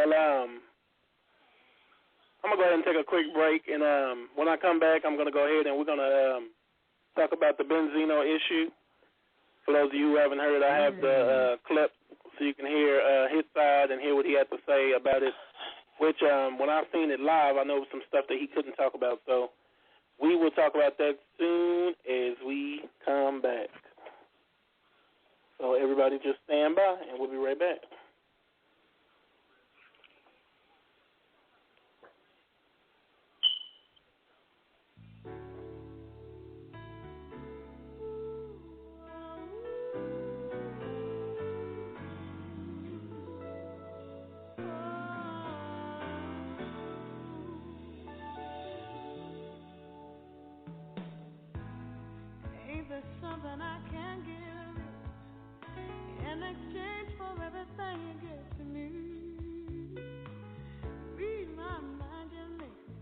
Well, I'm going to go ahead and take a quick break, and when I come back, I'm going to go ahead and we're going to talk about the Benzino issue. For those of you who haven't heard it, I have the clip so you can hear his side and hear what he had to say about it, which when I've seen it live, I know some stuff that he couldn't talk about. So we will talk about that soon as we come back. So everybody just stand by, and we'll be right back. Something I can give in exchange for everything you give to me. Read my mind, you make me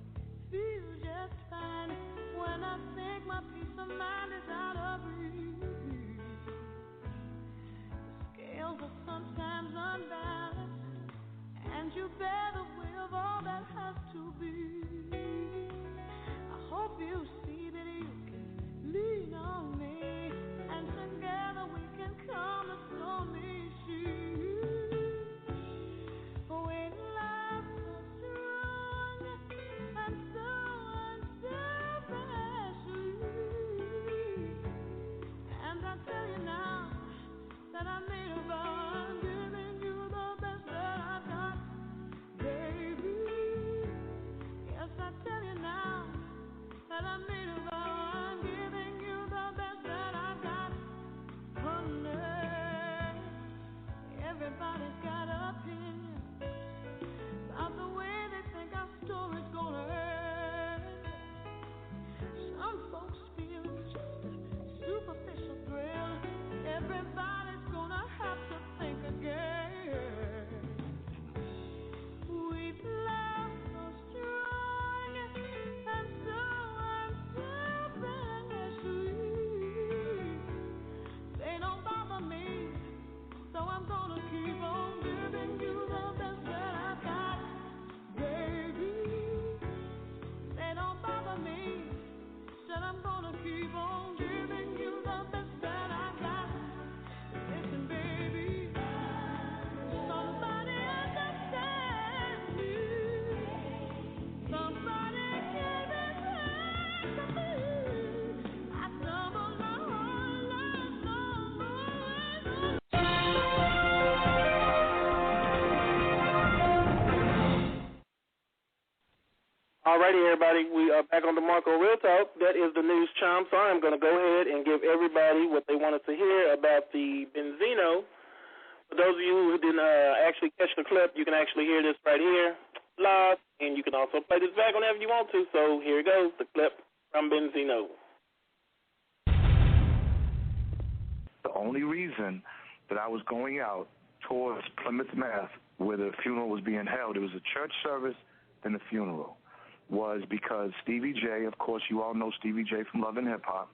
feel just fine. When I think my peace of mind is out of reach, the scales are sometimes unbalanced, and you bear the weight of all that has to be. I hope you see that you can lean on me. Together we can calm the stormy seas. When love so strong and so sweet, and I tell you now that I made a vow, I'm giving you the best that I got, baby. Yes, I tell you now that I made a vow, I'm giving you the best that I got. Everybody's got opinions about the way they think our story's gonna end. Some folks feel just a superficial thrill. Everybody's gonna have to think again. Sweet love so strong and so sweet. They don't bother me, so I'm gonna keep on giving you the best that I got, baby. They don't bother me, said I'm gonna keep on giving you the best that I got. Listen, baby, somebody understand me. Somebody give it back to me. I stumbled my whole life long. Alrighty, everybody, we are back on the Marco Real Talk. That is the news chime, so I'm going to go ahead and give everybody what they wanted to hear about the Benzino. For those of you who didn't actually catch the clip, you can actually hear this right here live, and you can also play this back whenever you want to. So here it goes, the clip from Benzino. The only reason that I was going out towards Plymouth, Mass., where the funeral was being held, it was a church service, then the funeral, was because Stevie J, of course you all know Stevie J from Love and Hip Hop,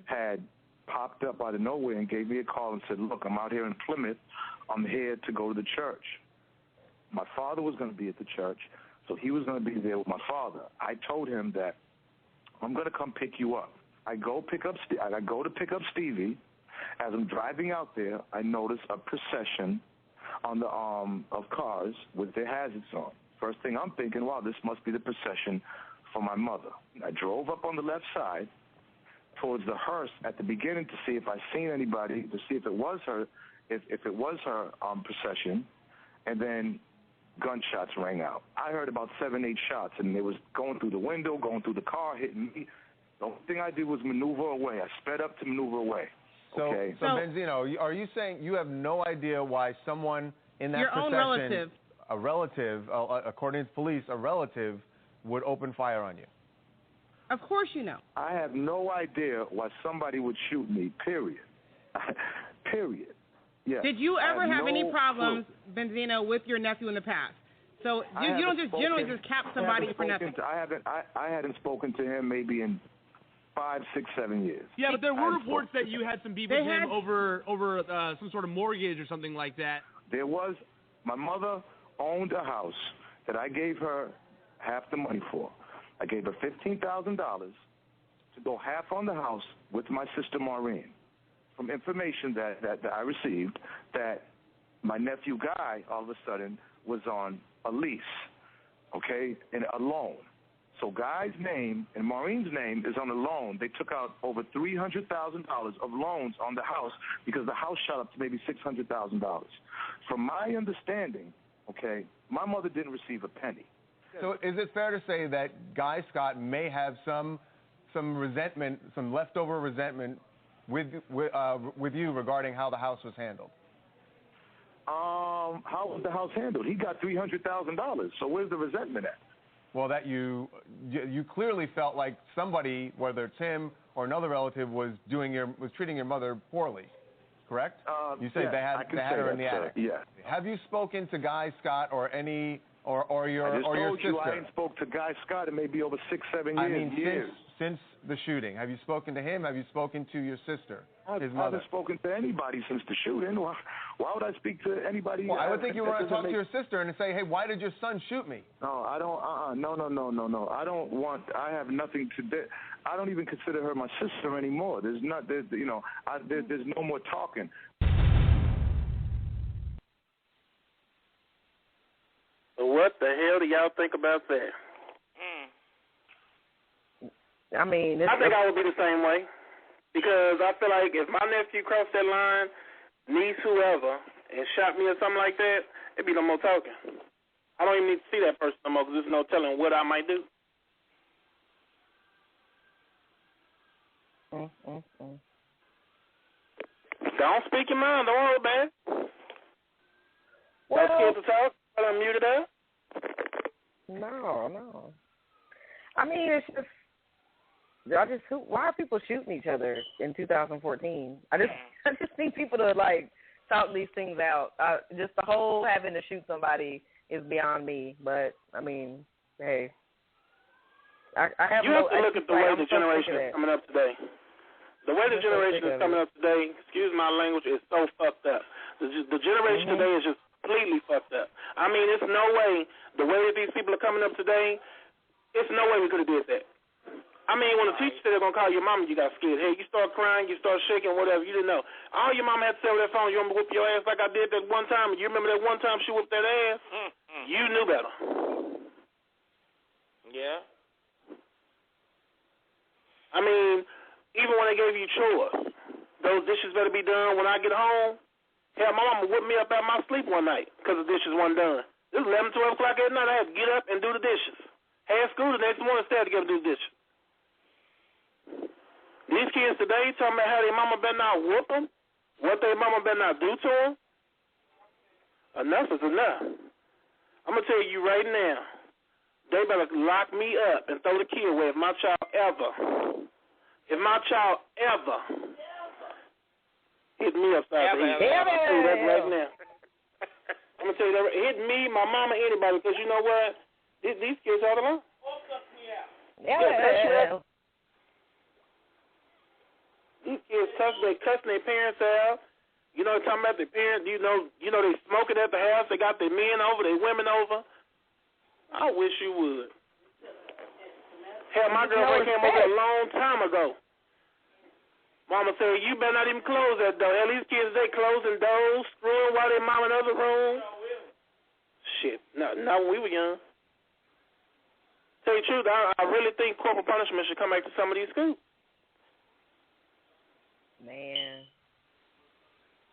had popped up out of nowhere and gave me a call and said, look, I'm out here in Plymouth. I'm here to go to the church. My father was going to be at the church, so he was going to be there with my father. I told him that I'm going to come pick you up. I go to pick up Stevie. As I'm driving out there, I notice a procession on the of cars with their hazards on. First thing I'm thinking, wow, this must be the procession for my mother. I drove up on the left side towards the hearse at the beginning to see if I seen anybody, to see if it was her, if it was her procession, and then gunshots rang out. I heard about 7, 8 shots, and they was going through the window, going through the car, hitting me. The only thing I did was maneuver away. I sped up to maneuver away. Okay. So Benzino, are you saying you have no idea why someone in that procession, a relative, according to police, a relative, would open fire on you? Of course you know. I have no idea why somebody would shoot me, period. Period. Yeah. Did you ever have any problems, Benzino, with your nephew in the past? So you don't just generally just cap somebody for nothing. I hadn't spoken to him maybe in 5, 6, 7 years. Yeah, but there were reports that you had some beef with him over some sort of mortgage or something like that. There was. My mother owned a house that I gave her half the money for. I gave her $15,000 to go half on the house with my sister Maureen. From information that I received, that my nephew Guy all of a sudden was on a lease, okay, and a loan. So Guy's name and Maureen's name is on a loan. They took out over $300,000 of loans on the house because the house shot up to maybe $600,000. From my understanding, okay, my mother didn't receive a penny. So is it fair to say that Guy Scott may have some resentment, some leftover resentment with you regarding how the house was handled? How was the house handled? He got $300,000. So where's the resentment at? Well, that you clearly felt like somebody, whether it's him or another relative, was treating your mother poorly, correct? You say they had her in the attic. Yeah. Have you spoken to Guy Scott or any or your I just told sister? you I ain't spoke to Guy Scott in maybe over 6-7 years. I mean, since the shooting, have you spoken to him? Have you spoken to your sister, his mother? I haven't spoken to anybody since the shooting. Why would I speak to anybody? Well, I would think you want to talk to your sister and say, hey, why did your son shoot me? No, I don't. No. I don't want. I have nothing to do. I don't even consider her my sister anymore. There's no more talking. What the hell do y'all think about that? I mean, I think I would be the same way, because I feel like if my nephew crossed that line, niece, whoever, and shot me or something like that, it'd be no more talking. I don't even need to see that person no more because there's no telling what I might do. Don't speak your mind. Don't worry about it. Well, scared to talk? I'm muted up. No. I mean, it's just. Why are people shooting each other in 2014? I just think people to talk these things out. Just the whole having to shoot somebody is beyond me. But I mean, hey, I have. You have to look at the way the generation is coming up today. The way the generation is coming up today, excuse my language, is so fucked up. The generation today is just completely fucked up. I mean, it's no way. The way that these people are coming up today, it's no way we could have did that. I mean, when the teacher said they're going to call your mama, you got scared. Hey, you start crying, you start shaking, whatever. You didn't know. All your mama had to say over that phone, you want me to whip your ass like I did that one time? You remember that one time she whipped that ass? You knew better. Yeah. I mean, even when they gave you chores, those dishes better be done when I get home. Hell, my mama whipped me up out of my sleep one night because the dishes weren't done. It was 11, 12 o'clock at night. I had to get up and do the dishes. Had school the next morning, still had to get up and do the dishes. These kids today talking about how their mama better not whoop them, what their mama better not do to them. Enough is enough. I'm going to tell you right now, they better lock me up and throw the key away if my child ever hit me upside the head. I'm going to tell you that right now. I'm going to tell you that. Hit me, my mama, anybody, because you know what? These kids all alone. Yeah. These kids cussing their parents out. You know, talking about their parents. You know they smoking at the house. They got their men over, their women over. I wish you would. Hell, my girlfriend came over a long time ago. Mama said, you better not even close that door. Hell, these kids, they closing doors, screwing while their mom in other rooms. Shit, not when we were young. Tell you the truth, I really think corporal punishment should come back to some of these schools. Man.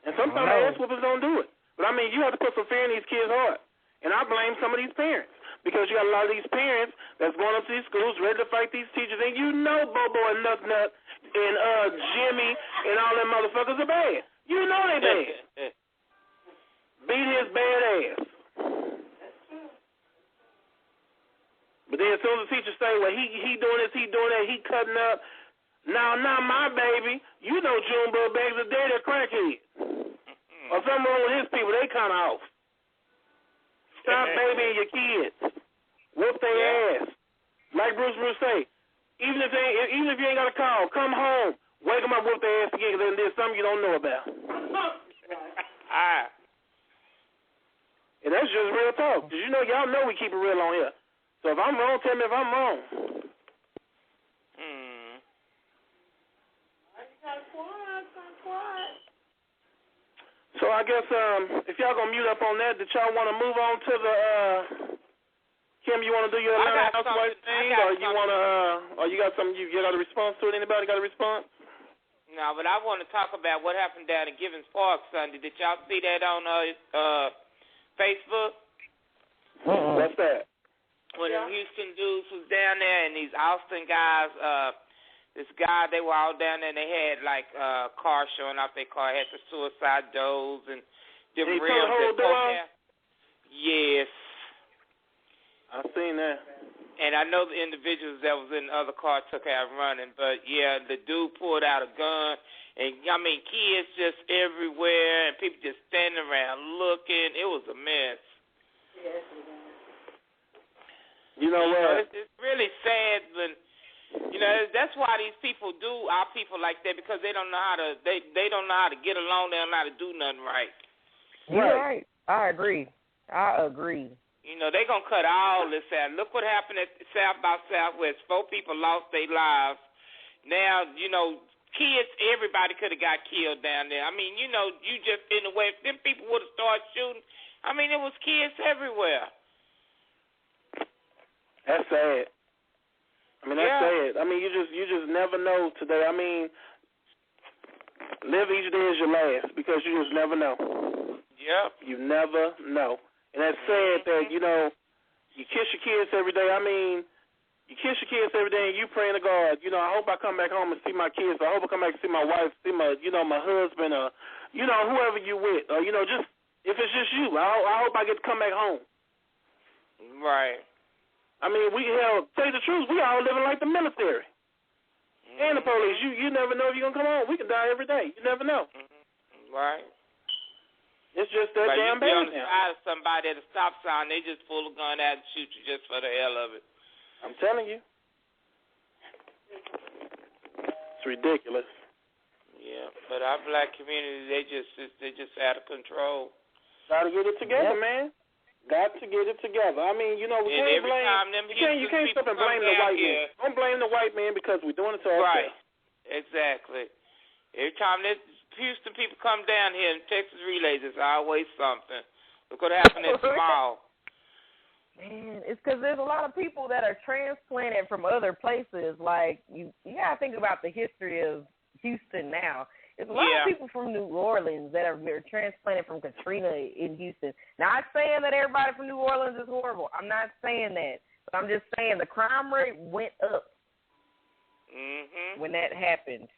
And sometimes ass whoopers don't do it. But, I mean, you have to put some fear in these kids' heart. And I blame some of these parents. Because you got a lot of these parents that's going up to these schools ready to fight these teachers. And you know Bobo and Nut and Jimmy and all them motherfuckers are bad. You know they bad. Beat his bad ass. But then as soon as the teachers say, well, he doing this, he doing that, he cutting up. Now, not my baby. You know Junebug bags are dead at crackhead. Or something wrong with his people. They kind of off. Stop babying your kids. Whoop their ass. Like Bruce say, even if you ain't got a call, come home. Wake them up, whoop their ass again, because there's something you don't know about. And that's just real talk. Because, y'all know we keep it real on here. So if I'm wrong, tell me if I'm wrong. So I guess if y'all going to mute up on that, did y'all want to move on to the Kim, you want to do your Atlanta housewife thing, or you want to, or you got something you got a response to it? Anybody got a response? No, but I want to talk about what happened down in Givens Park Sunday. Did y'all see that on Facebook? What's that? When the Houston dudes was down there and these Austin guys, this guy, they were all down there and they had like cars showing off their car, had the suicide doors and different rims. Yes. I've seen that. And I know the individuals that was in the other car took out running, but yeah, the dude pulled out a gun, and I mean, kids just everywhere, and people just standing around looking. It was a mess. Yes. You know what? It's really sad when, that's why these people do our people like that, because they don't know how to they don't know how to get along. They don't know how to do nothing right. You're right. I agree. They're going to cut all this out. Look what happened at South by Southwest. 4 people lost their lives. Now, kids, everybody could have got killed down there. I mean, you just in the way, if them people would have started shooting, I mean, it was kids everywhere. That's sad. I mean, that's sad. I mean, you just never know today. I mean, live each day as your last, because you just never know. Yep. You never know. And that's sad that, you kiss your kids every day. I mean, you kiss your kids every day and you praying to God, I hope I come back home and see my kids. I hope I come back and see my wife, see my, my husband, or, whoever you with. Or, just, if it's just you, I hope I get to come back home. Right. I mean, tell you the truth, we all living like the military. And the police. You never know if you're going to come home. We can die every day. You never know. Right. It's just that damn bad now. You be on the side of somebody at a stop sign, they just pull a gun out and shoot you just for the hell of it. I'm telling you. It's ridiculous. Yeah, but our black community, they just out of control. Got to get it together, man. Got to get it together. I mean, we can't blame. You can't stop and blame the white man. Don't blame the white man because we're doing it to ourselves. Right. Exactly. Every time Houston people come down here in Texas Relays, it's always something. Look what happened at the mall. Man, it's because there's a lot of people that are transplanted from other places. Like, you got to think about the history of Houston now. There's a lot of people from New Orleans that are transplanted from Katrina in Houston. Not saying that everybody from New Orleans is horrible. I'm not saying that. But I'm just saying the crime rate went up when that happened.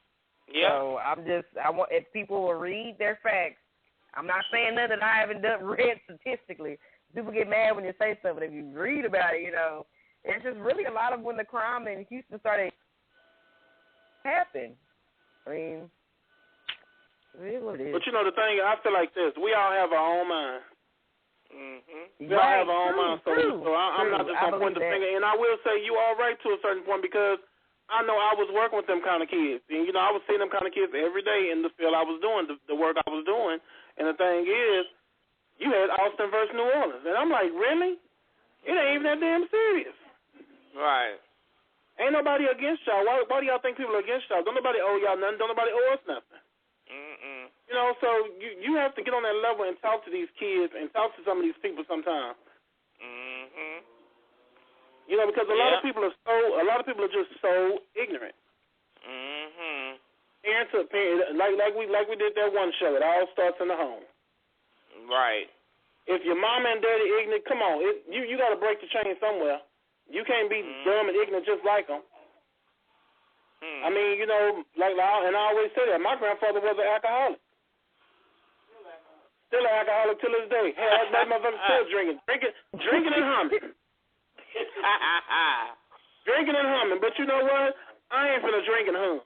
Yeah. So I want if people will read their facts. I'm not saying nothing I haven't read statistically. People get mad when you say something. If you read about it, it's just really a lot of when the crime in Houston started happen. I mean, it is what it is. But the thing, I feel like this. We all have our own mind. We all have our own mind. So I'm not just going to point the finger. And I will say you are right to a certain point, because I know I was working with them kind of kids. And, I was seeing them kind of kids every day in the field I was doing, the work I was doing. And the thing is, you had Austin versus New Orleans. And I'm like, really? It ain't even that damn serious. Right. Ain't nobody against y'all. Why do y'all think people are against y'all? Don't nobody owe y'all nothing. Don't nobody owe us nothing. So you have to get on that level and talk to these kids and talk to some of these people sometimes. Because a lot of people are just so ignorant. Parents are like we did that one show. It all starts in the home. Right. If your mama and daddy ignorant, come on, you got to break the chain somewhere. You can't be dumb and ignorant just like them. I mean, and I always say that my grandfather was an alcoholic. Still an alcoholic till this day. Hey, that motherfucker still drinking and humming. Drinking and humming, but you know what? I ain't finna drink and hum.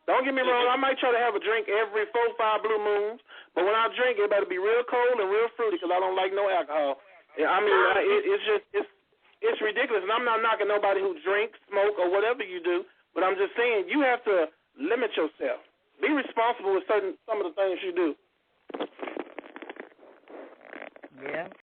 Don't get me wrong, I might try to have a drink every 4-5 blue moons, but when I drink, it better be real cold and real fruity, because I don't like no alcohol. I mean, it's ridiculous, and I'm not knocking nobody who drinks, smoke, or whatever you do, but I'm just saying you have to limit yourself. Be responsible with some of the things you do. Yeah.